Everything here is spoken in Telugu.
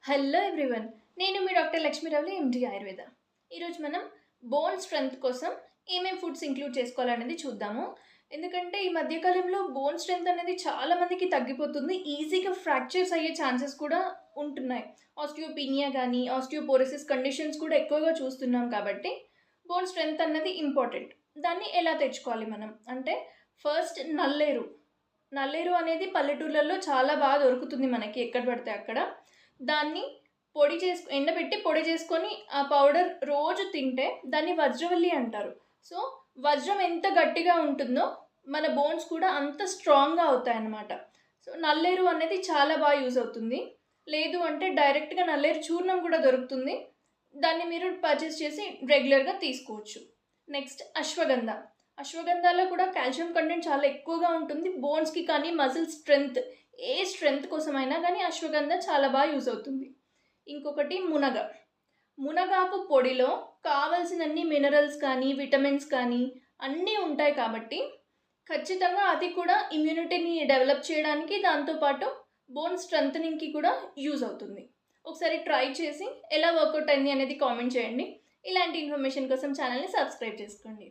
హలో ఎవ్రీవన్, నేను మీ డాక్టర్ లక్ష్మీరావులు ఎండి ఆయుర్వేద. ఈరోజు మనం బోన్ స్ట్రెంగ్త్ కోసం ఏమేమి ఫుడ్స్ ఇంక్లూడ్ చేసుకోవాలనేది చూద్దాము. ఎందుకంటే ఈ మధ్యకాలంలో బోన్ స్ట్రెంగ్త్ అనేది చాలా మందికి తగ్గిపోతుంది. ఈజీగా ఫ్రాక్చర్స్ అయ్యే ఛాన్సెస్ కూడా ఉంటున్నాయి. ఆస్టియోపీనియా కానీ ఆస్టియోపోరోసిస్ కండిషన్స్ కూడా ఎక్కువగా చూస్తున్నాం కాబట్టి బోన్ స్ట్రెంగ్త్ అన్నది ఇంపార్టెంట్. దాన్ని ఎలా తెచ్చుకోవాలి మనం అంటే, ఫస్ట్ నల్లేరు. నల్లేరు అనేది పల్లెటూర్లలో చాలా బాగా దొరుకుతుంది మనకి, ఎక్కడ పడితే అక్కడ. దాన్ని ఎండబెట్టి పొడి చేసుకొని ఆ పౌడర్ రోజు తింటే దాన్ని వజ్రవల్లి అంటారు. సో వజ్రం ఎంత గట్టిగా ఉంటుందో మన బోన్స్ కూడా అంత స్ట్రాంగ్గా అవుతాయన్నమాట. సో నల్లేరు అనేది చాలా బాగా యూజ్ అవుతుంది. లేదు అంటే డైరెక్ట్గా నల్లేరు చూర్ణం కూడా దొరుకుతుంది. దాన్ని మీరు పర్చేస్ చేసి రెగ్యులర్గా తీసుకోవచ్చు. నెక్స్ట్ అశ్వగంధ. అశ్వగంధాలో కూడా కాల్షియం కంటెంట్ చాలా ఎక్కువగా ఉంటుంది. బోన్స్కి కానీ మజిల్ స్ట్రెంగ్త్, ఏ స్ట్రెంగ్త్ కోసమైనా కానీ అశ్వగంధ చాలా బాగా యూజ్ అవుతుంది. ఇంకొకటి మునగ. మునగాకు పొడిలో కావాల్సినన్ని మినరల్స్ కానీ విటమిన్స్ కానీ అన్నీ ఉంటాయి కాబట్టి ఖచ్చితంగా అది కూడా ఇమ్యూనిటీని డెవలప్ చేయడానికి, దాంతోపాటు బోన్ స్ట్రెంథనింగ్కి కూడా యూజ్ అవుతుంది. ఒకసారి ట్రై చేసి ఎలా వర్కౌట్ అయింది అనేది కామెంట్ చేయండి. ఇలాంటి ఇన్ఫర్మేషన్ కోసం ఛానల్ని సబ్స్క్రైబ్ చేసుకోండి.